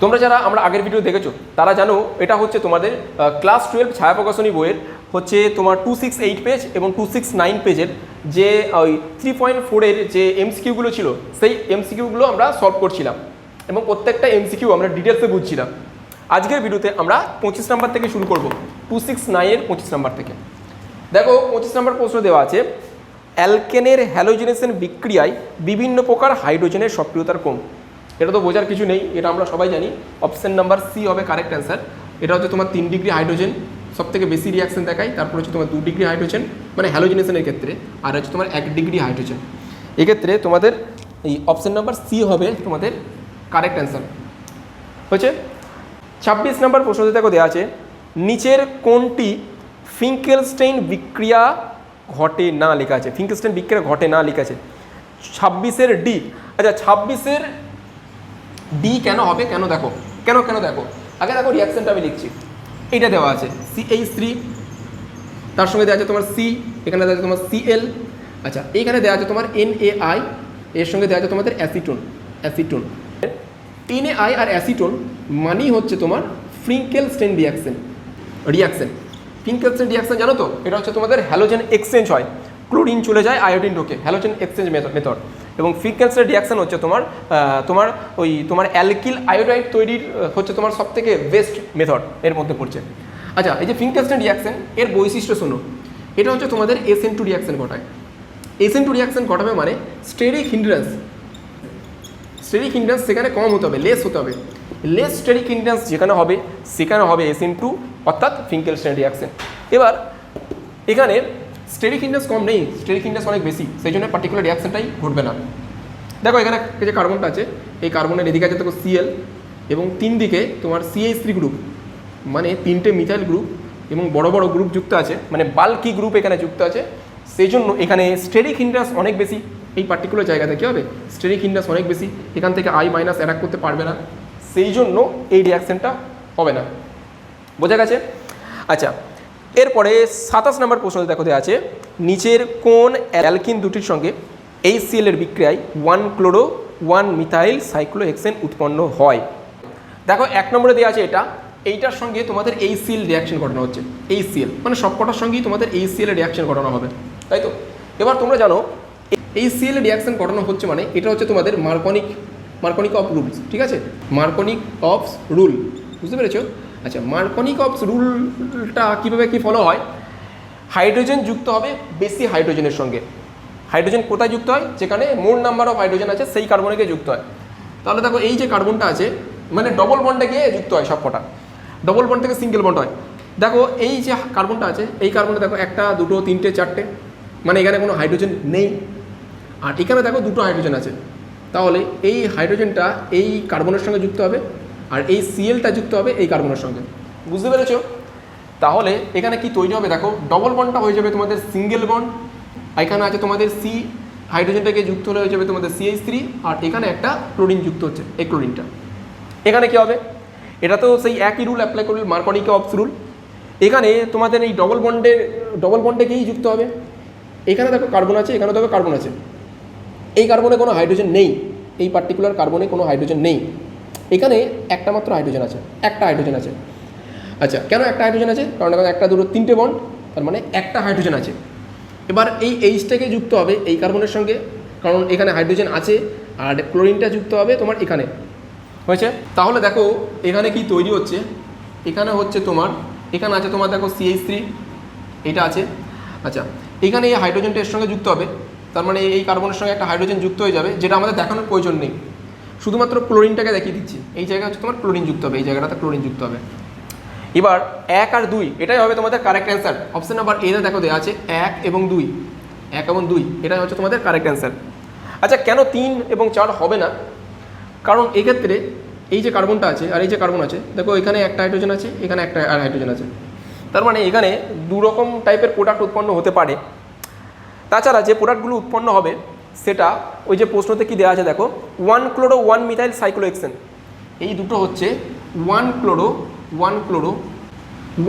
তোমরা যারা আমরা আগের ভিডিও দেখেছো তারা জানো এটা হচ্ছে তোমাদের ক্লাস 12 ছায়া প্রকাশনী বইয়ের হচ্ছে তোমার 268 পেজ এবং 269 পেজের যে ওই 3.4 এর যে এমসিকিউগুলো ছিল সেই এমসিকিউগুলো আমরা সলভ করছিলাম এবং প্রত্যেকটা এমসিকিউ আমরা ডিটেলসে বুঝছিলাম। আজকের ভিডিওতে আমরা 25 নাম্বার থেকে শুরু করব, 269 এর 25 নাম্বার থেকে। দেখো 25 নাম্বার প্রশ্ন দেওয়া আছে, অ্যালকেনের হ্যালোজেনেশন বিক্রিয়ায় বিভিন্ন প্রকার হাইড্রোজেনের সক্রিয়তার ক্রম। এটা তো বোঝার কিছু নেই, এটা আমরা সবাই জানি। অপশন নাম্বার সি হবে কারেক্ট অ্যান্সার। এটা হচ্ছে তোমার 3 ডিগ্রি হাইড্রোজেন সব থেকে বেশি রিয়াকশন দেখায়, তারপর হচ্ছে তোমার 2 ডিগ্রি হাইড্রোজেন মানে হ্যালোজেনেশনের ক্ষেত্রে, আর হচ্ছে তোমার 1 ডিগ্রি হাইড্রোজেন। এক্ষেত্রে তোমাদের এই অপশন নাম্বার সি হবে তোমাদের কারেক্ট অ্যান্সার। হচ্ছে 26 নম্বর প্রশ্নতে দেখো দেওয়া আছে, নিচের কোনটি ফিঙ্কেলস্টেইন বিক্রিয়া ঘটে না লেখা আছে। ফিঙ্কেলস্টেইন বিক্রিয়া ঘটে না লেখা আছে 26-এর ডি। আচ্ছা 26-এর ডি কেন হবে, কেন দেখো আগে দেখো রিয়াকশনটা আমি লিখছি। এইটা দেওয়া আছে CH3, তার সঙ্গে দেওয়া আছে তোমার সি, এখানে দেওয়া আছে তোমার Cl। আচ্ছা এইখানে দেওয়া আছে তোমার NaI, এর সঙ্গে দেওয়া আছে তোমাদের অ্যাসিটোন। NaI আর অ্যাসিটোন মানেই হচ্ছে তোমার ফিঙ্কেলস্টেইন রিয়াকশন। ফিঙ্কেলস্টেইন রিয়াকশন জানো তো, এটা হচ্ছে তোমাদের হ্যালোজেন এক্সচেঞ্জ হয়, ক্লোরিন চলে যায় আয়োডিন ঢোকে, হ্যালোজেন এক্সচেঞ্জ মেথড। এবং ফিঙ্কেলস্টেইন রিয়াকশন হচ্ছে তোমার অ্যালকিল আয়োডাইড তৈরির হচ্ছে তোমার সবথেকে বেস্ট মেথড এর মধ্যে পড়ছে। আচ্ছা এই যে ফিঙ্কেলস্টেইন রিয়াকশন এর বৈশিষ্ট্য শোনো, এটা হচ্ছে তোমাদের SN2 রিয়াকশন ঘটায়। SN2 রিয়াকশন ঘটাবে মানে স্টেরিক হিন্ড্রেন্স সেখানে কম হতে হবে, লেস হতে হবে। লেস স্টেরিক হিন্ড্রেন্স যেখানে হবে সেখানে হবে SN2 অর্থাৎ ফিঙ্কেলস্টেইন রিয়াকশন। এবার এখানে স্টেরিক হিন্ড্রেন্স কম নেই, স্টেরিক হিন্ড্রেন্স অনেক বেশি, সেই জন্য পার্টিকুলার রিয়াকশনটাই ঘটবে না। দেখো এখানে যে কার্বনটা আছে, এই কার্বনের এদিকে আছে দেখো Cl এবং 3 দিকে তোমার CH3 গ্রুপ, মানে 3টে মিথাইল গ্রুপ এবং বড় বড় গ্রুপ যুক্ত আছে, মানে বাল্কি গ্রুপ এখানে যুক্ত আছে। সেই জন্য এখানে স্টেরিক হিন্ড্রেন্স অনেক বেশি। এই পার্টিকুলার জায়গাতে কী হবে, স্টেরিক হিন্ড্রেন্স অনেক বেশি, এখান থেকে I- অ্যাটাক করতে পারবে না, সেই জন্য এই রিয়াকশনটা হবে না। বোঝা গেছে? আচ্ছা এরপরে 27 নম্বর প্রশ্ন দেখো দেওয়া আছে, নিচের কোন অ্যালকিন দুটির সঙ্গে HCl এর বিক্রিয়ায় 1 ক্লোরো 1 মিথাইল সাইক্লোহেক্সেন উৎপন্ন হয়। দেখো 1 নম্বরে দেওয়া আছে এইটার সঙ্গে তোমাদের HCl রিয়াকশন ঘটানো হচ্ছে। HCl মানে সবকটার সঙ্গেই তোমাদের HCl এর রিয়াকশন ঘটানো হবে, তাই তো? এবার তোমরা জানো HCl এর রিয়াকশন ঘটানো হচ্ছে মানে এটা হচ্ছে তোমাদের মার্কনিক অফ রুলস, ঠিক আছে? মার্কনিক অফস রুল, বুঝতে পেরেছো? আচ্ছা মার্কনিক অফস রুলটা কীভাবে কী ফলো হয়, হাইড্রোজেন যুক্ত হবে বেশি হাইড্রোজেনের সঙ্গে। হাইড্রোজেন কোথায় যুক্ত হয়, যেখানে মোর নাম্বার অফ হাইড্রোজেন আছে সেই কার্বনে গিয়ে যুক্ত হয়। তাহলে দেখো এই যে কার্বনটা আছে মানে ডবল বন্ডে গিয়ে যুক্ত হয়, সবকটা ডবল বন্ড থেকে সিঙ্গেল বন্ড হয়। দেখো এই যে কার্বনটা আছে, এই কার্বনে দেখো 1 2 3 4টে, মানে এখানে কোনো হাইড্রোজেন নেই। আর এখানে দেখো 2টো হাইড্রোজেন আছে, তাহলে এই হাইড্রোজেনটা এই কার্বনের সঙ্গে যুক্ত হবে আর এই Clটা যুক্ত হবে এই কার্বনের সঙ্গে, বুঝতে পেরেছো? তাহলে এখানে কি তৈরি হবে দেখো, ডবল বন্ডটা হয়ে যাবে তোমাদের সিঙ্গেল বন্ড, এখানে আছে তোমাদের C হাইড্রোজেনটাকে যুক্ত হয়ে যাবে তোমাদের CH3, আর এখানে একটা ক্লোরিন যুক্ত হচ্ছে, এই ক্লোরিনটা। এখানে কি হবে, এটা তো সেই একই রুল অ্যাপ্লাই করবে, মার্কনিক অফস রুল। এখানে তোমাদের এই ডবল বন্ডে গিয়েই যুক্ত হবে। এখানে দেখো কার্বন আছে, এখানে দেখো কার্বন আছে, এই কার্বনে কোনো হাইড্রোজেন নেই, এই পার্টিকুলার কার্বনে কোনো হাইড্রোজেন নেই, এখানে একটা মাত্র হাইড্রোজেন আছে, একটা হাইড্রোজেন আছে। আচ্ছা কেন একটা হাইড্রোজেন আছে, কারণ এখানে 1 2 3টে বন্ড, তার মানে একটা হাইড্রোজেন আছে। এবার এই Hটাকে যুক্ত হবে এই কার্বনের সঙ্গে, কারণ এখানে হাইড্রোজেন আছে, আর ক্লোরিনটা যুক্ত হবে তোমার এখানে, হয়েছে? তাহলে দেখো এখানে কি তৈরি হচ্ছে, এখানে হচ্ছে তোমার এখানে আছে তোমার দেখো CH3 এটা আছে। আচ্ছা এখানে এই হাইড্রোজেনটা এর সঙ্গে যুক্ত হবে, তার মানে এই কার্বনের সঙ্গে একটা হাইড্রোজেন যুক্ত হয়ে যাবে, যেটা আমাদের দেখানোর প্রয়োজন নেই, শুধুমাত্র ক্লোরিনটাকে দেখিয়ে দিচ্ছি। এই জায়গায় হচ্ছে তোমার ক্লোরিন যুক্ত হবে, এই জায়গাটাতে ক্লোরিন যুক্ত হবে। এবার 1 আর 2 এটাই হবে তোমাদের কারেক্ট অ্যান্সার। অপশন নাম্বার এতে দেখো দেওয়া আছে 1 এবং 2, এটাই হচ্ছে তোমাদের কারেক্ট অ্যান্সার। আচ্ছা কেন 3 এবং 4 হবে না, কারণ এক্ষেত্রে এই যে কার্বনটা আছে আর এই যে কার্বন আছে, দেখো এখানে একটা হাইড্রোজেন আছে, এখানে একটা আর হাইড্রোজেন আছে, তার মানে এখানে 2 রকম টাইপের প্রোডাক্ট উৎপন্ন হতে পারে। তাছাড়া যে প্রোডাক্টগুলো উৎপন্ন হবে সেটা ওই যে প্রশ্নতে কি দেওয়া আছে দেখো, 1 ক্লোরো 1 মিথাইল সাইক্লোহেক্সেন, এই দুটো হচ্ছে 1 ক্লোরো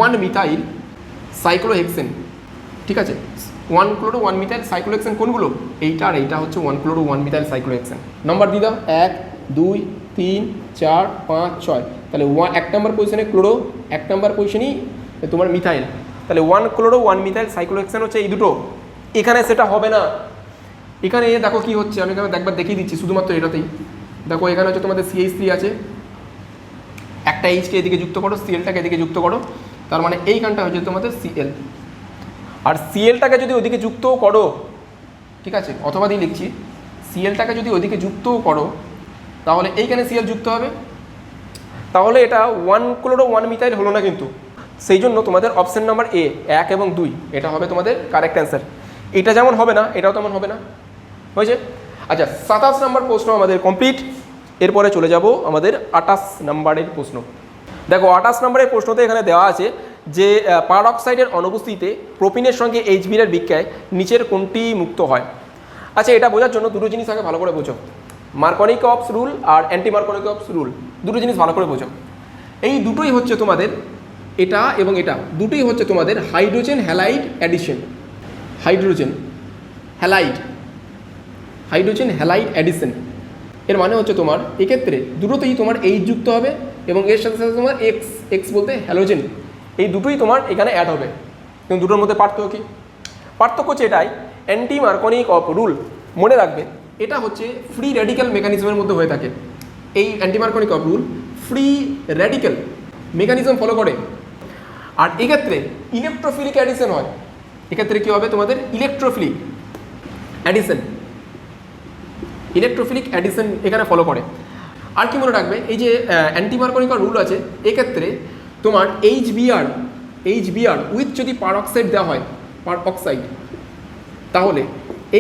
1 মিথাইল সাইক্লোহেক্সেন, ঠিক আছে? 1 ক্লোরো 1 মিথাইল সাইক্লোহেক্সেন কোনগুলো, এইটা আর এইটা হচ্ছে 1 ক্লোরো 1 মিথাইল সাইক্লোহেক্সেন। নাম্বার দিয়ে দাও 1 2 3 4 5 6, তাহলে 1 নম্বর পজিশনে ক্লোরো, 1 নম্বর পজিশনই তোমার মিথাইল, তাহলে 1 ক্লোরো 1 মিথাইল সাইক্লোহেক্সেন হচ্ছে এই দুটো। এখানে সেটা হবে না, এখানে দেখো কি হচ্ছে, আমি এখানে একবার দেখিয়ে দিচ্ছি শুধুমাত্র এটাতেই। দেখো এখানে হচ্ছে তোমাদের CH3 আছে, একটা এইচকে এদিকে যুক্ত করো, সিএলটাকে এদিকে যুক্ত করো, তার মানে এইখানটা হচ্ছে তোমাদের Cl, আর সিএলটাকে যদি ওদিকে যুক্তও করো, ঠিক আছে, অথবা দিয়ে লিখছি সিএলটাকে যদি ওদিকে যুক্তও করো, তাহলে এইখানে Cl যুক্ত হবে, তাহলে এটা 1 ক্লোরো 1 মিথাইল হলো না কিন্তু। সেই জন্য তোমাদের অপশন নাম্বার এ 1 এবং 2 এটা হবে তোমাদের কারেক্ট অ্যান্সার। এটা যেমন হবে না এটাও তেমন হবে না, হয়েছে। আচ্ছা 27 নম্বর প্রশ্ন আমাদের কমপ্লিট। এরপরে চলে যাব আমাদের 28 নম্বরের প্রশ্ন। দেখো 28 নম্বরের প্রশ্নতে এখানে দেওয়া আছে যে পারঅক্সাইডের অনুপস্থিতিতে প্রোপিনের সঙ্গে HBr এর বিক্রিয়ায় নিচের কোনটি মুক্ত হয়। আচ্ছা এটা বোঝার জন্য দুটো জিনিস আগে ভালো করে বোঝো, মার্কনিকভস রুল আর অ্যান্টি মার্কনিকভস রুল, দুটো জিনিস ভালো করে বোঝো। এই দুটোই হচ্ছে তোমাদের, এটা এবং এটা দুটোই হচ্ছে তোমাদের hydrogen halide addition, hydrogen halide, hydrogen halide addition. এর মানে হচ্ছে তোমার এক্ষেত্রে দুটোতেই তোমার এইচ যুক্ত হবে এবং এর সাথে সাথে তোমার এক্স, এক্স বলতে হ্যালোজেন, এই দুটোই তোমার এখানে অ্যাড হবে। কিন্তু দুটোর মধ্যে পার্থক্য কী? পার্থক্য হচ্ছে এটাই, অ্যান্টি মার্কনিকভ রুল মনে রাখবে এটা হচ্ছে ফ্রি র্যাডিক্যাল মেকানিজমের মধ্যে হয়ে থাকে। এই anti Markovnikov rule free radical mechanism follow করে, আর এক্ষেত্রে ইলেকট্রোফিলিক অ্যাডিশন হয়। এক্ষেত্রে কী হবে তোমাদের ইলেকট্রোফিলিক অ্যাডিশন, ইলেকট্রোফিলিক অ্যাডিশন এখানে ফলো করে। আর কি মনে রাখবে, এই যে অ্যান্টি মার্কনিকভ রুল আছে এক্ষেত্রে তোমার এইচবিআর উইথ যদি পারঅক্সাইড দেওয়া হয়, পারঅক্সাইড, তাহলে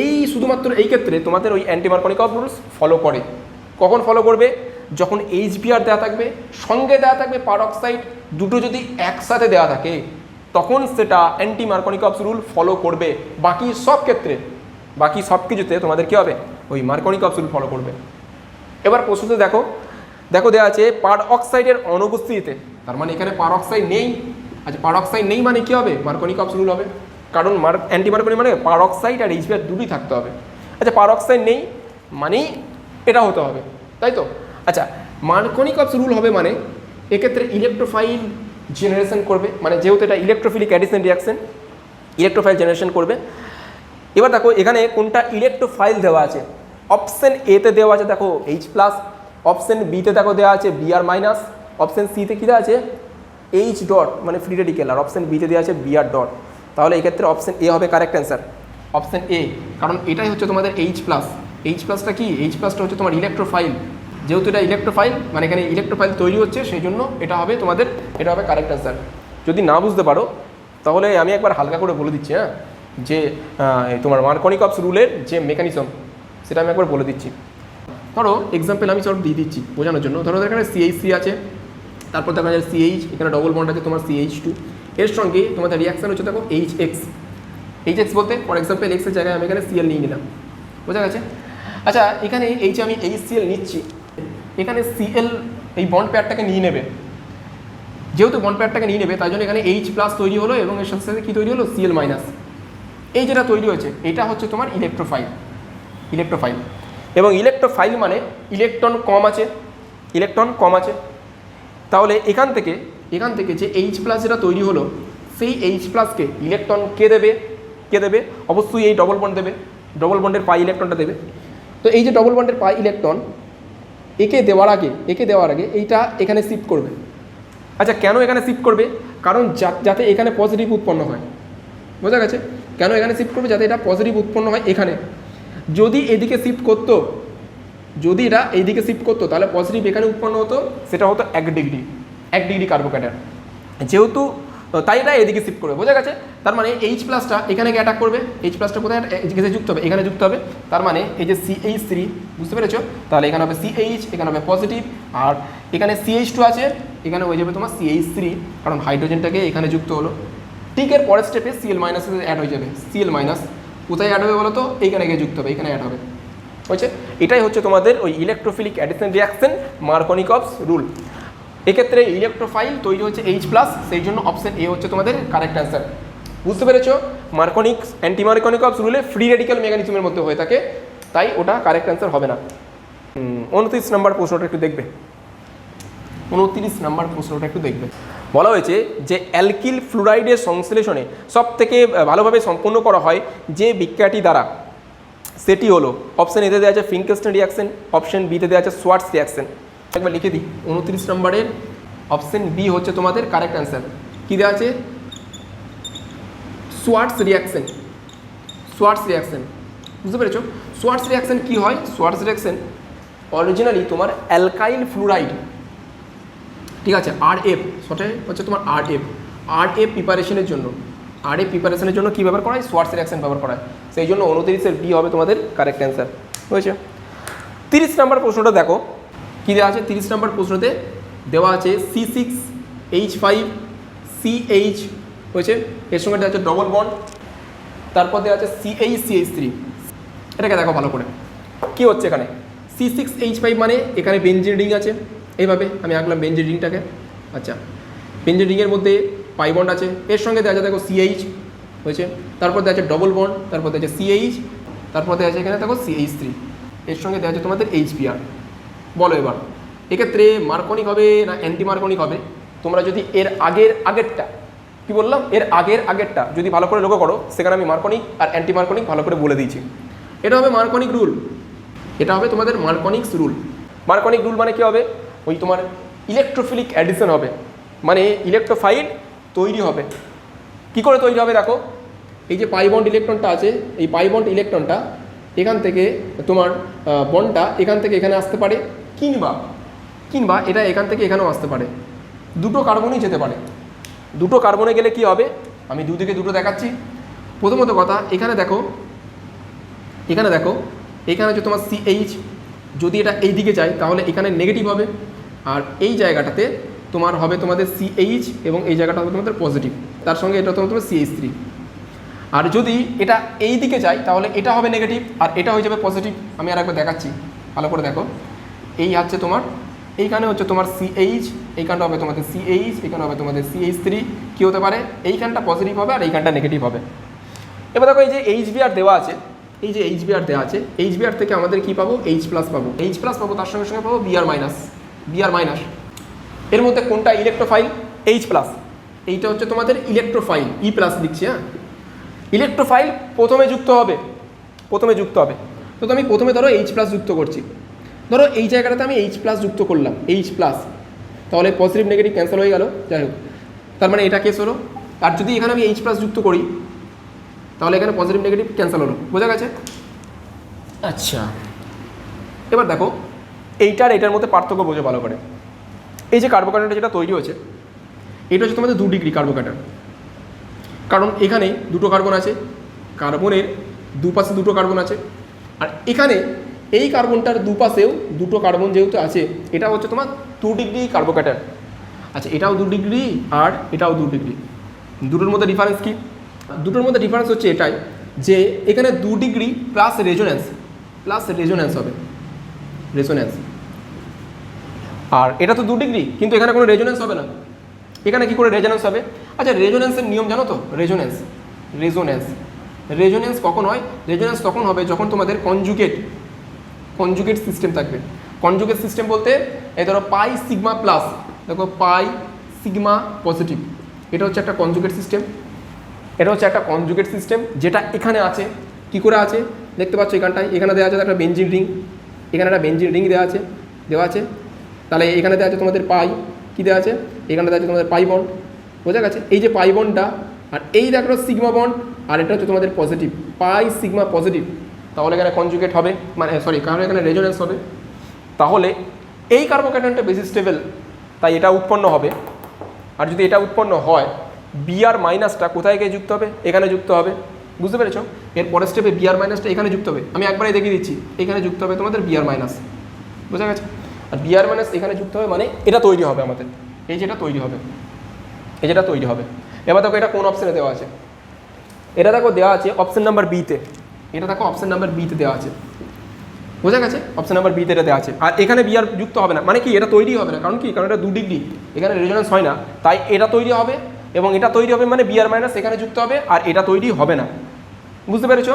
এই শুধুমাত্র এই ক্ষেত্রে তোমাদের ওই অ্যান্টি মার্কনিকভ রুলস ফলো করে। কখন ফলো করবে? যখন এইচবিআর দেওয়া থাকবে, সঙ্গে দেওয়া থাকবে পারঅক্সাইড, দুটো যদি একসাথে দেওয়া থাকে তখন সেটা অ্যান্টি মার্কনিকভ রুল ফলো করবে। বাকি সব ক্ষেত্রে, বাকি সব কিছুতে তোমাদের কী হবে, ওই মার্কনিকভ রুল ফলো করবে। এবার প্রশ্নতে দেখো, দেখো দেওয়া আছে পারঅক্সাইডের অনুপস্থিতিতে, তার মানে এখানে পারঅক্সাইড নেই। আচ্ছা পারঅক্সাইড নেই মানে কী হবে, মার্কনিকভ রুল হবে, কারণ অ্যান্টি মার্কনিক মানে পারঅক্সাইড আর এইচবিআর দুটোই থাকতে হবে। আচ্ছা পারঅক্সাইড নেই মানেই এটা হতে হবে, তাই তো। আচ্ছা মার্কনিকভ রুল হবে মানে এক্ষেত্রে ইলেকট্রোফাইল জেনারেশন করবে, মানে যেহেতু এটা electrophilic addition reaction, electrophile generation করবে। এবার দেখো এখানে কোনটা ইলেকট্রোফাইল দেওয়া আছে, অপশন এতে দেওয়া আছে দেখো H+, অপশন বিতে দেখো দেওয়া আছে Br-, অপশন সিতে কী দেওয়া আছে H ডট মানে ফ্রি রেডিক্যাল, আর অপশন বিতে দেওয়া আছে Br ডট। তাহলে এক্ষেত্রে অপশন এ হবে কারেক্ট অ্যান্সার, অপশন এ, কারণ এটাই হচ্ছে তোমাদের H+। H+টা কি, H+টা হচ্ছে তোমার ইলেকট্রোফাইল, যেহেতু এটা ইলেকট্রোফাইল মানে এখানে ইলেকট্রোফাইল তৈরি হচ্ছে, সেই জন্য এটা হবে তোমাদের, এটা হবে কারেক্ট অ্যান্সার। যদি না বুঝতে পারো তাহলে আমি একবার হালকা করে বলে দিচ্ছি, হ্যাঁ, যে তোমার মার্কনিকভ রুলের যে মেকানিজম সেটা আমি একবার বলে দিচ্ছি। ধরো এক্সাম্পল আমি সব দিয়ে দিচ্ছি বোঝানোর জন্য। ধরো এখানে CH3 আছে, তারপর দেখা যায় CH, এখানে ডবল বন্ড আছে তোমার CH2, এর সঙ্গে তোমাদের রিয়াকশান হচ্ছে দেখো HX বলতে ফর এক্সাম্পল এক্সের জায়গায় আমি এখানে Cl নিয়ে নিলাম, বোঝা গেছে। আচ্ছা এখানে আমি HCl নিচ্ছি, এখানে Cl এই বন্ড পেয়ারটাকে নিয়ে নেবে, যেহেতু বন্ড পেয়ারটাকে নিয়ে নেবে তাই জন্য এখানে H+ তৈরি হলো এবং এর সাথে সাথে কী তৈরি হলো Cl-। এই যেটা তৈরি হয়েছে এটা হচ্ছে তোমার ইলেকট্রোফাইল, এবং ইলেকট্রোফাইল মানে ইলেকট্রন কম আছে। তাহলে এখান থেকে যে H+ যেটা তৈরি হলো সেই H+কে ইলেকট্রন কে দেবে, অবশ্যই এই ডবল বন্ড দেবে, ডবল বন্ডের পাই ইলেকট্রনটা দেবে। তো এই যে ডবল বন্ডের পাই ইলেকট্রন একে দেওয়ার আগে এইটা এখানে শিফট করবে। আচ্ছা কেন এখানে শিফট করবে, কারণ যাতে এখানে পজিটিভ উৎপন্ন হয়, বোঝা গেছে। কেন এখানে শিফট করবে, যাতে এটা পজিটিভ উৎপন্ন হয় এখানে। যদি এদিকে শিফট করতো, যদি এটা এইদিকে শিফট করতো তাহলে পজিটিভ এখানে উৎপন্ন হতো, সেটা হতো 1 ডিগ্রি কার্বোক্যাটায়ন, যেহেতু তাই এটা এদিকে শিফট করবে, বোঝা গেছে। তার মানে H+টা এখানে গিয়ে অ্যাটাক করবে, H+টা কোথায় যুক্ত হবে, এখানে যুক্ত হবে। তার মানে এই যে CH3, বুঝতে পেরেছো, তাহলে এখানে হবে CH, এখানে হবে পজিটিভ, আর এখানে CH2 আছে, এখানে হয়ে যাবে তোমার CH3, কারণ হাইড্রোজেনটাকে এখানে যুক্ত হলো। ঠিক এর পরের স্টেপে Cl- অ্যাড হয়ে যাবে, Cl- কোথায় অ্যাড হবে বলো তো, এইখানে গিয়ে যুক্ত হবে, এখানে অ্যাড হবে, হয়েছে। এটাই হচ্ছে তোমাদের ওই electrophilic addition reaction, Markovnikov rule. এক্ষেত্রে ইলেকট্রোফাইল তৈরি হচ্ছে H+, সেই জন্য অপশন এ হচ্ছে তোমাদের কারেক্ট অ্যান্সার। বুঝতে পেরেছো, অ্যান্টি মার্কনিকভ রুলে ফ্রি রেডিক্যাল মেকানিজমের মধ্যে হয়ে থাকে, তাই ওটা কারেক্ট অ্যান্সার হবে না। 29 নম্বর প্রশ্নটা একটু দেখবে, 29 নম্বর প্রশ্নটা একটু দেখবে। বলা হয়েছে যে অ্যালকিল ফ্লুরাইডের সংশ্লেষণে সব থেকে ভালোভাবে সম্পন্ন করা হয় যে বিক্রিয়াটি দ্বারা, সেটি হলো অপশন এতে দেওয়া আছে ফিঙ্কেলস্টেন রিয়াকশন, অপশন বিতে দেওয়া আছে সোয়ার্টস রিয়াকশন। একবার লিখে দিই, 29 নম্বরের অপশন বি হচ্ছে তোমাদের কারেক্ট অ্যান্সার। কী দেওয়া আছে? Swarts reaction. সোয়ার্টস রিয়াকশন বুঝতে পেরেছো? সোয়ার্টস রিয়াকশন কী হয়? সোয়ার্টস রিয়াকশন অরিজিনালি তোমার অ্যালকাইল ফ্লুরাইড, ঠিক আছে, RF, সেটাই হচ্ছে তোমার RF প্রিপারেশনের জন্য, RF প্রিপারেশনের জন্য কী ব্যবহার করা হয়? সোয়ার্টস রিয়াকশন ব্যবহার করা হয়। সেই জন্য 29-এর বি হবে তোমাদের কারেক্ট অ্যান্সার। হয়েছে। 30 নম্বর প্রশ্নটা দেখো কী দেওয়া আছে। 30 নম্বর প্রশ্নতে দেওয়া আছে C6H5CH, হয়েছে, এর সঙ্গে দেওয়া আছে ডবল বন্ড, তারপর দেওয়া আছে CH3। এটাকে দেখো ভালো করে কী হচ্ছে এখানে। C6H5 মানে এখানে বেঞ্জিন রিং আছে, এইভাবে আমি আঁকলাম বেঞ্জিন রিংটাকে। আচ্ছা, বেঞ্জিন রিংয়ের মধ্যে পাই বন্ড আছে, এর সঙ্গে দেওয়া আছে দেখো CH, হয়েছে, তারপর দেওয়া আছে ডবল বন্ড, তারপর দেওয়া আছে CH, তারপর দেওয়া আছে এখানে দেখো CH3, এর সঙ্গে দেওয়া আছে তোমাদের HBr। বলো এবার এক্ষেত্রে মার্কনিক হবে না অ্যান্টি মার্কনিক হবে? তোমরা যদি এর আগেরটা, কি বললাম, এর আগেরটা যদি ভালো করে লক্ষ্য করো, সেখানে আমি মার্কনিক আর অ্যান্টি মার্কনিক ভালো করে বলে দিয়েছি। এটা হবে মার্কনিক রুল, এটা হবে তোমাদের মার্কনিক্স রুল। মার্কনিক রুল মানে কী হবে? ওই তোমার ইলেকট্রোফিলিক অ্যাডিশন হবে, মানে ইলেকট্রোফাইল তৈরি হবে। কি করে তৈরি হবে দেখো, এই যে পাই বন্ড ইলেকট্রনটা আছে, এই পাই বন্ড ইলেকট্রনটা এখান থেকে তোমার বন্ডটা এখান থেকে এখানে আসতে পারে, কিংবা এটা এখান থেকে এখানেও আসতে পারে, দুটো কার্বনই যেতে পারে। দুটো কার্বনে গেলে কি হবে, আমি দুদিকে দুটো দেখাচ্ছি। প্রথমত কথা, এখানে দেখো এখানে হচ্ছে তোমার CH, যদি এটা এই দিকে যায় তাহলে এখানে নেগেটিভ হবে, আর এই জায়গাটাতে তোমার হবে তোমাদের CH এবং এই জায়গাটা হবে তোমাদের পজিটিভ, তার সঙ্গে এটা তোমার CH3। আর যদি এটা এই দিকে যায় তাহলে এটা হবে নেগেটিভ আর এটা হয়ে যাবে পজিটিভ। আমি আর একবার দেখাচ্ছি, ভালো করে দেখো। এই হচ্ছে তোমার, এইখানে হচ্ছে তোমার CH, এইখানটা হবে তোমাদের CH, এখানে হবে তোমাদের CH3। কী হতে পারে, এইখানটা পজিটিভ হবে আর এইখানটা নেগেটিভ হবে। এবার দেখো এই যে HBr দেওয়া আছে, এই যে HBr দেওয়া আছে, HBr থেকে আমাদের কি পাবো? H+ পাবো, H+ পাবো, তার সঙ্গে সঙ্গে পাবো Br-, এর মধ্যে কোনটা ইলেকট্রোফাইল? H+। এইটা হচ্ছে তোমাদের ইলেকট্রোফাইল, E+ লিখছি। হ্যাঁ, ইলেকট্রোফাইল প্রথমে যুক্ত হবে। তো আমি প্রথমে ধরো H+ যুক্ত করছি, ধরো এই জায়গাটাতে আমি H+ যুক্ত করলাম, H+, তাহলে পজিটিভ নেগেটিভ ক্যান্সেল হয়ে গেল, যাই হোক, তার মানে এটা কেস হলো। আর যদি এখানে আমি H+ যুক্ত করি তাহলে এখানে পজিটিভ নেগেটিভ ক্যান্সেল হলো, বোঝা গেছে? আচ্ছা, এবার দেখো এইটার এটার মধ্যে পার্থক্য বোঝো ভালো করে। এই যে কার্বোকার্বনটা যেটা তৈরি হয়েছে, এটা হচ্ছে তোমাদের 2 ডিগ্রি কার্বোকার্বন, কারণ এখানে দুটো কার্বন আছে, কার্বনের দুপাশে দুটো কার্বন আছে, আর এখানে এই কার্বনটার দুপাশেও দুটো কার্বন যেহেতু আছে, এটা হচ্ছে তোমার 2 ডিগ্রি কার্বোকার্বন। আচ্ছা, এটাও 2 ডিগ্রি আর এটাও 2 ডিগ্রি। দুটোর মধ্যে ডিফারেন্স কি? দুটোর মধ্যে ডিফারেন্স হচ্ছে এটাই যে এখানে 2 ডিগ্রি প্লাস রেজোন্যান্স হবে, আর এটা তো 2 ডিগ্রি, কিন্তু এখানে কোনো রেজোন্যান্স হবে না। এখানে কি করে রেজোন্যান্স হবে? আচ্ছা, রেজোন্যান্সের নিয়ম জানো তো? রেজোন্যান্স কখন হয়? রেজোন্যান্স তখন হবে যখন তোমাদের কনজুগেট সিস্টেম থাকবে। কনজুগেট সিস্টেম বলতে এই ধরো পাই সিগমা প্লাস, দেখো পাই সিগমা পজিটিভ, এটা হচ্ছে একটা কনজুগেট সিস্টেম, যেটা এখানে আছে। কি করে আছে দেখতে পাচ্ছ, এখানে দেওয়া আছে একটা বেঞ্জিন রিং, এখানে একটা বেঞ্জিন রিং দেওয়া আছে, তাহলে এখানে দেওয়া আছে তোমাদের পাই, কি দেওয়া আছে, এখানে দেওয়া আছে তোমাদের পাই বন্ড, বোঝা গেছে? এই যে পাই বন্ডটা, আর এই দেখো সিগমা বন্ড, আর এটা হচ্ছে তোমাদের পজিটিভ, পাই সিগমা পজিটিভ, তাহলে এখানে কনজুগেট হবে, মানে কারণ এখানে রেজোন্যান্স হবে। তাহলে এই কার্বোকার্বনটা বেশি স্টেবল, তাই এটা উৎপন্ন হবে। আর যদি এটা উৎপন্ন হয়, Br- কোথায় গিয়ে যুক্ত হবে? এখানে যুক্ত হবে, বুঝতে পেরেছো? এর পরের স্টেপে Br- এখানে যুক্ত হবে। আমি একবারই দেখিয়ে দিচ্ছি, এখানে যুক্ত হবে তোমাদের Br-, বোঝা গেছে? আর Br- এখানে যুক্ত হবে মানে এটা তৈরি হবে আমাদের, এই যেটা তৈরি হবে। এবার দেখো এটা কোন অপশানে দেওয়া আছে, এটা দেখো দেওয়া আছে অপশান নাম্বার বিতে, দেওয়া আছে, বোঝা গেছে? অপশান নাম্বার বিতে এটা দেওয়া আছে। আর এখানে Br যুক্ত হবে না, মানে কি এটা তৈরি হবে না, কারণ এটা 2 ডিগ্রি, এখানে রেজোন্যান্স হয় না, তাই এটা তৈরি হবে, এবং এটা তৈরি হবে মানে Br- এখানে যুক্ত হবে, আর এটা তৈরি হবে না, বুঝতে পেরেছো?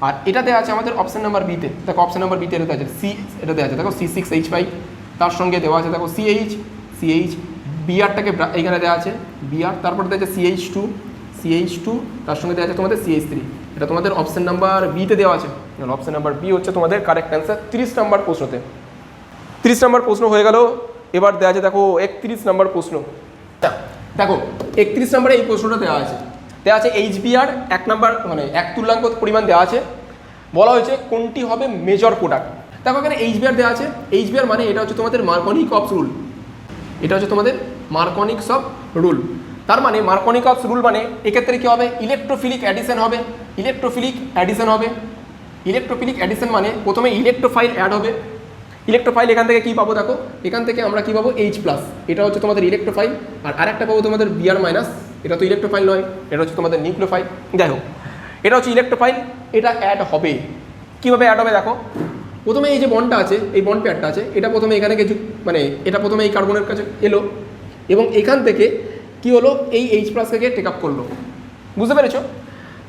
আর এটা দেওয়া আছে আমাদের অপশন নাম্বার বিতে, দেখো অপশন নাম্বার বিতে এটা আছে সি, এটা দেওয়া আছে দেখো C6H5, তার সঙ্গে দেওয়া আছে দেখো CH বিআরটাকে এইখানে দেওয়া আছে বিআর, তারপর দেওয়া আছে CH2 তার সঙ্গে দেওয়া আছে তোমাদের CH3, এটা তোমাদের অপশন নাম্বার বিতে দেওয়া আছে। অপশন নাম্বার বি হচ্ছে তোমাদের কারেক্ট অ্যান্সার 30 নম্বর প্রশ্নতে। 30 নম্বর প্রশ্ন হয়ে গেল। এবার দেওয়া আছে দেখো 31 নম্বর প্রশ্ন। দেখো 31 নম্বরে এই প্রশ্নটা দেওয়া আছে HBr 1 নম্বর মানে 1 তুল্যাঙ্ক পরিমাণ দেওয়া আছে, বলা হয়েছে কোনটি হবে মেজর প্রোডাক্ট। দেখো এখানে HBr দেওয়া আছে, HBr মানে এটা হচ্ছে তোমাদের মার্কনিকস রুল, এটা হচ্ছে তোমাদের মার্কনিকস অফ রুল। তার মানে মার্কনিকস রুল মানে এক্ষেত্রে কী হবে, ইলেকট্রোফিলিক অ্যাডিশন হবে, ইলেকট্রোফিলিক অ্যাডিশন মানে প্রথমে ইলেকট্রোফাইল অ্যাড হবে, ইলেকট্রোফাইল এখান থেকে কী পাবো দেখো, এখান থেকে আমরা কী পাবো H+, এটা হচ্ছে তোমাদের ইলেকট্রোফাইল, আর আরেকটা পাবো তোমাদের Br-, এটা তো ইলেকট্রোফাইল নয়, এটা হচ্ছে তোমাদের নিউক্লিওফাইল। যাই হোক এটা হচ্ছে ইলেকট্রোফাইল, এটা অ্যাড হবে। কীভাবে অ্যাড হবে দেখো, প্রথমে এই যে বন্ডটা আছে, এই বন্ড পেয়ারটা আছে, এটা প্রথমে এখানে কিছু মানে এটা প্রথমে এই কার্বনের কাছে এলো এবং এখান থেকে কি হলো এই H+ থেকে টেক আপ করলো, বুঝতে পেরেছো?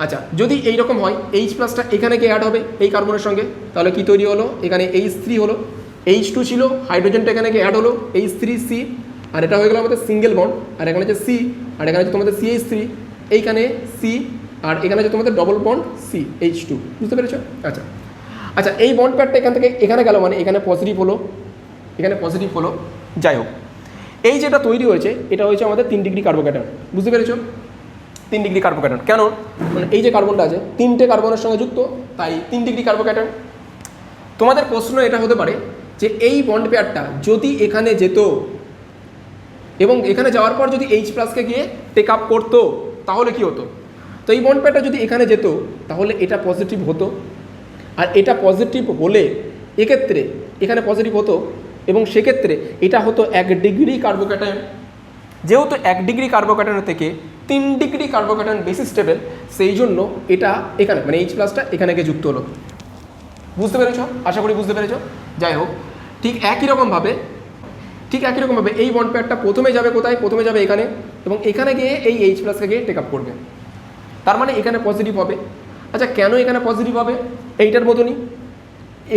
আচ্ছা যদি এইরকম হয় H+টা এখানে গিয়ে অ্যাড হবে এই কার্বনের সঙ্গে, তাহলে কি তৈরি হলো, এখানে H3 হলো, H2 ছিল, হাইড্রোজেনটা এখানে গিয়ে অ্যাড হলো H3C, আর এটা হয়ে গেলো আমাদের সিঙ্গেল বন্ড, আর এখানে হচ্ছে C, আর এখানে হচ্ছে তোমাদের CH3, এইখানে C, আর এখানে হচ্ছে তোমাদের ডবল বন্ড CH2, বুঝতে পেরেছো? আচ্ছা এই বন্ড প্যাডটা এখান থেকে এখানে গেল মানে এখানে পজিটিভ হলো, এখানে পজিটিভ হলো। যাই হোক এই যেটা তৈরি হয়েছে এটা হয়েছে আমাদের 3 ডিগ্রি কার্বোক্যাটায়ন, বুঝতে পেরেছো? 3 ডিগ্রি কার্বোক্যাটায়ন কেন, মানে এই যে কার্বনটা আছে 3টে কার্বনের সঙ্গে যুক্ত, তাই 3 ডিগ্রি কার্বোক্যাটায়ন। তোমাদের প্রশ্ন এটা হতে পারে যে এই বন্ড পেয়ারটা যদি এখানে যেত এবং এখানে যাওয়ার পর যদি H+কে গিয়ে টেক আপ করতো তাহলে কি হতো। তো এই বন্ড পেয়ারটা যদি এখানে যেত তাহলে এটা পজিটিভ হতো, আর এটা পজিটিভ হলে এক্ষেত্রে এখানে পজিটিভ হতো এবং সেক্ষেত্রে এটা হতো 1 ডিগ্রি কার্বোক্যাটায়ন। যেহেতু 1 ডিগ্রি কার্বোক্যাটায়ন থেকে 3 ডিগ্রি কার্বোক্যাটায়ন বেশি স্টেবল, সেই জন্য এটা এখানে মানে H+টা এখানে গিয়ে যুক্ত হলো, বুঝতে পেরেছো? আশা করি বুঝতে পেরেছো। যাই হোক ঠিক একই রকমভাবে এই বন্ড পেয়ারটা প্রথমে যাবে কোথায়, প্রথমে যাবে এখানে এবং এখানে গিয়ে এই H+কে গিয়ে টেক আপ করবে, তার মানে এখানে পজিটিভ হবে। আচ্ছা কেন এখানে পজিটিভ হবে, এইটার মতনই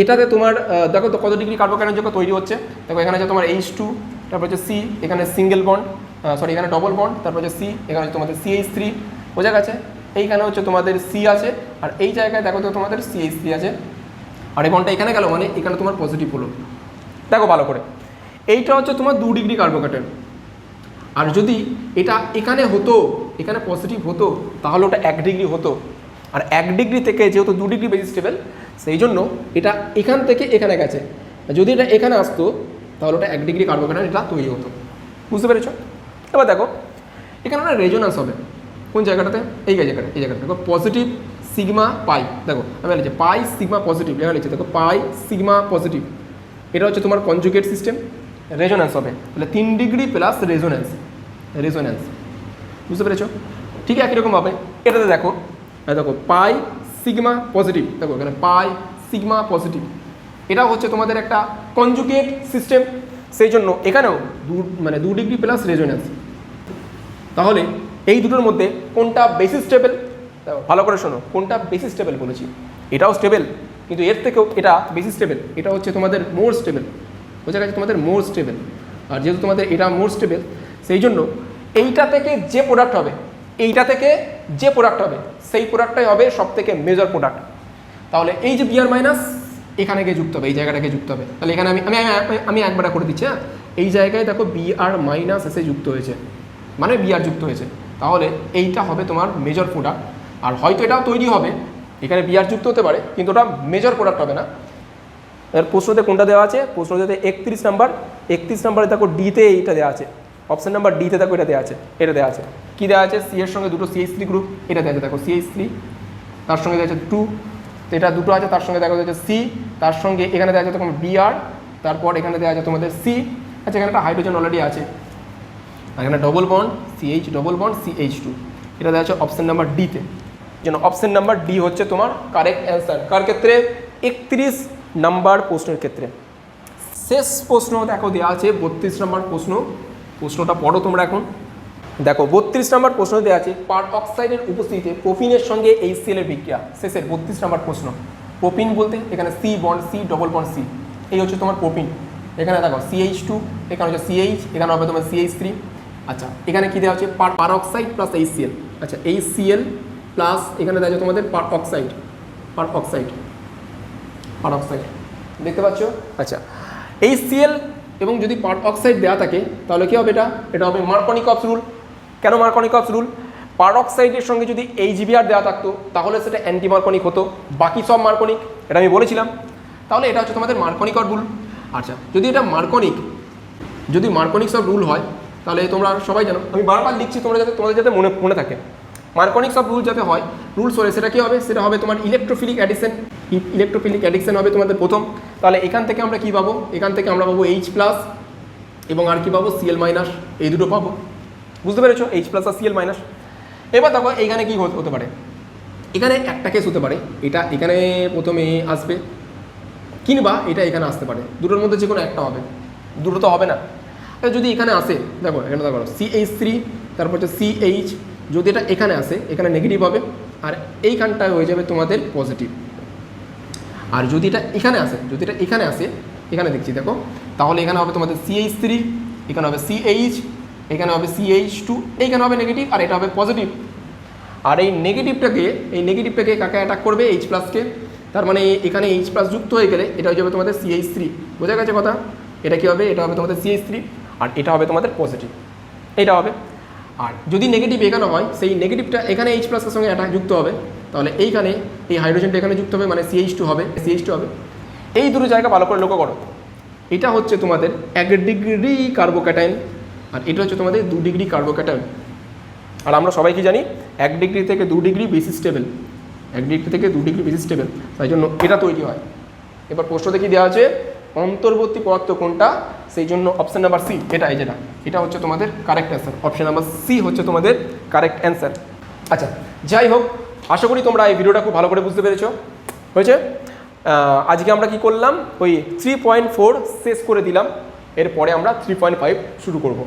এটাতে তোমার দেখো তো কত ডিগ্রি কার্বোক্যাটায়ন যখন তৈরি হচ্ছে, দেখো এখানে আছে তোমার H2, তারপর হচ্ছে C, এখানে সিঙ্গেল বন্ড এখানে ডবল বন্ড, তারপর হচ্ছে C, এখানে হচ্ছে তোমাদের CH3, বোঝা গেছে? এইখানে হচ্ছে তোমাদের C আছে, আর এই জায়গায় দেখো তো তোমাদের CH3 আছে, আর এই বন্ডটা এখানে গেল মানে এখানে তোমার পজিটিভ হলো। দেখো ভালো করে, এইটা হচ্ছে তোমার 2 ডিগ্রি কার্বোক্যাটায়ন, আর যদি এটা এখানে হতো, এখানে পজিটিভ হতো তাহলে ওটা 1 ডিগ্রি হতো, আর 1 ডিগ্রি থেকে যেহেতু 2 ডিগ্রি বেশি স্টেবল সেই জন্য এটা এখান থেকে এখানে গেছে, যদি এটা এখানে আসতো তাহলে ওটা 1 ডিগ্রি কার্বোক্যাটায়ন এটা তৈরি হতো, বুঝতে পেরেছো? এবার দেখো এখানে একটা রেজোন্যান্স হবে কোন জায়গাটাতে, এই জায়গাটা দেখো পজিটিভ সিগমা পাই, দেখো আমি লিখছি পাই সিগমা পজিটিভ, এখানে লিখছি দেখো পাই সিগমা পজিটিভ, এটা হচ্ছে তোমার কনজুগেট সিস্টেম, রেজোন্যান্স হবে, তাহলে 3 ডিগ্রি প্লাস রেজোন্যান্স, বুঝতে পেরেছো? ঠিক একই রকমভাবে এটাতে দেখো পাই সিগমা পজিটিভ, দেখো এখানে পাই সিগমা পজিটিভ, এটা হচ্ছে তোমাদের একটা কনজুগেট সিস্টেম, সেই জন্য এখানেও 2 ডিগ্রি প্লাস রেজোন্যান্স। তাহলে এই দুটোর মধ্যে কোনটা বেশি স্টেবল, ভালো করে শোনো, কোনটা বেশি স্টেবল বলেছি, এটাও স্টেবল কিন্তু এর থেকেও এটা বেশি স্টেবল, এটা হচ্ছে তোমাদের মোর স্টেবল, বোঝা গেছে? তোমাদের মোর স্টেবল, আর যেহেতু তোমাদের এটা মোর স্টেবল সেই জন্য এইটা থেকে যে প্রোডাক্ট হবে সেই প্রোডাক্টটাই হবে সব থেকে মেজর প্রোডাক্ট। তাহলে এই যে Br- এখানে গিয়ে যুক্ত হবে, এই জায়গাটাকে যুক্ত হবে, তাহলে এখানে আমি একবার করে দিচ্ছি, হ্যাঁ এই জায়গায় দেখো Br- এসে যুক্ত হয়েছে মানে Br যুক্ত হয়েছে, তাহলে এইটা হবে তোমার মেজর প্রোডাক্ট। আর হয়তো এটাও তৈরি হবে, এখানে Br যুক্ত হতে পারে কিন্তু ওটা মেজর প্রোডাক্ট হবে না। এর প্রশ্নতে কোনটা দেওয়া আছে, প্রশ্নতে 31 নাম্বারে দেখো ডিতে এইটা দেওয়া আছে, অপশন নাম্বার ডিতে দেখো এটা দেওয়া আছে, কি দেওয়া আছে, C এর সঙ্গে দুটো CH3 গ্রুপ, এটা দেওয়া আছে দেখো CH3, তার সঙ্গে দেওয়া আছে 2, এটা দুটো আছে, তার সঙ্গে দেখা যাচ্ছে C, তার সঙ্গে এখানে দেওয়া আছে তোমার Br, তারপর এখানে দেওয়া আছে তোমাদের C, আচ্ছা এখানে একটা হাইড্রোজেন অলরেডি আছে, আর এখানে ডবল বন্ড CH2, এটা দেওয়া আছে অপশন নাম্বার ডিতে, যেন অপশন নাম্বার ডি হচ্ছে তোমার কারেক্ট অ্যান্সার। কার ক্ষেত্রে, 31 নাম্বার প্রশ্নের ক্ষেত্রে। শেষ প্রশ্ন দেখো দেওয়া আছে 32 নম্বর প্রশ্নটা পড়ো তোমরা এখন। দেখো 32 নম্বর প্রশ্ন দেওয়া আছে পার অক্সাইডের উপস্থিতিতে প্রোপিনের সঙ্গে HCl এর বিক্রিয়া। শেষের 32 নম্বর প্রশ্ন। প্রোপিন বলতে এখানে C bond C double bond C, এই হচ্ছে তোমার প্রোপিন। এখানে দেখো CH2, এখানে হচ্ছে CH, এখানে হবে তোমার CH3। আচ্ছা এখানে কি দেওয়া আছে পার অক্সাইড প্লাস HCl। আচ্ছা HCl প্লাস এখানে দেওয়া আছে তোমাদের পার অক্সাইড দেখতে পাচ্ছ। আচ্ছা HCl এবং যদি পার অক্সাইড দেওয়া থাকে তাহলে কী হবে, এটা হবে মার্কনিকভস রুল। কেন মার্কনিকভস রুল? পার অক্সাইডের সঙ্গে যদি HBr দেওয়া থাকতো তাহলে সেটা অ্যান্টি মার্কনিক হতো, বাকি সব মার্কনিক, এটা আমি বলেছিলাম। তাহলে এটা হচ্ছে তোমাদের মার্কনিকর রুল। আচ্ছা যদি এটা মার্কনিক সব রুল হয় তাহলে তোমরা সবাই জানো, আমি বারবার লিখছি তোমাদের যাতে মনে থাকে। মার্কনিক সব রুল যাতে হয়, রুলস হলে সেটা কী হবে, সেটা হবে তোমার ইলেকট্রোফিলিক অ্যাডিশন হবে তোমাদের প্রথম। তাহলে এখান থেকে আমরা কী পাবো, এখান থেকে আমরা পাবো H প্লাস এবং আর কী পাবো Cl মাইনাস, এই দুটো পাবো। বুঝতে পেরেছো, H প্লাস আর Cl মাইনাস। এবার দেখো এইখানে কী হতে পারে, এখানে একটা কেস হতে পারে, এটা এখানে প্রথমে আসবে কিংবা এটা এখানে আসতে পারে, দুটোর মধ্যে যে কোনো একটা হবে, দুটো তো হবে না। যদি এখানে আসে, দেখো এখানে দেখো CH3 তারপর হচ্ছে CH, যদি এটা এখানে আসে এখানে নেগেটিভ হবে আর এইখানটায় হয়ে যাবে তোমাদের পজিটিভ। আর যদি এটা এখানে আসে, এখানে দেখছি দেখো, তাহলে এখানে হবে তোমাদের CH3, এখানে হবে CH, এখানে হবে CH2, এইখানে হবে নেগেটিভ আর এটা হবে পজিটিভ। আর এই নেগেটিভটাকে কাকে অ্যাটাক করবে, H প্লাসকে। তার মানে এখানে H প্লাস যুক্ত হয়ে গেলে এটা হয়ে যাবে তোমাদের CH3। বোঝা গেছে কথা? এটা কী হবে, এটা হবে তোমাদের CH3 আর এটা হবে তোমাদের পজিটিভ, এটা হবে। আর যদি নেগেটিভ এখানে হয়, সেই নেগেটিভটা এখানে H প্লাসের সঙ্গে অ্যাটাক যুক্ত হবে, তাহলে এইখানে এই হাইড্রোজেনটা এখানে যুক্ত হবে, মানে CH2 হবে। এই দুটো জায়গা ভালো করে লক্ষ্য করো। এটা হচ্ছে তোমাদের 1 ডিগ্রি কার্বোক্যাটায়ন আর এটা হচ্ছে তোমাদের 2 ডিগ্রি কার্বোক্যাটায়ন। আর আমরা সবাই কি জানি 1 ডিগ্রি থেকে 2 ডিগ্রি বেশি স্টেবল, তাই জন্য এটা তৈরি হয়। এবার প্রশ্নতে কি দেওয়া আছে, অন্তর্বর্তী পদার্থ কোনটা, সেই জন্য অপশান নাম্বার সি, এটা হচ্ছে তোমাদের correct answer. Option number C হচ্ছে তোমাদের কারেক্ট অ্যান্সার। আচ্ছা যাই হোক, আশা করি তোমরা এই ভিডিওটা খুব ভালো করে বুঝতে পেরেছো। হয়েছে, আজকে আমরা কি করলাম, ওই 3.4 শেষ করে দিলাম, এরপরে আমরা 3.5 শুরু করব।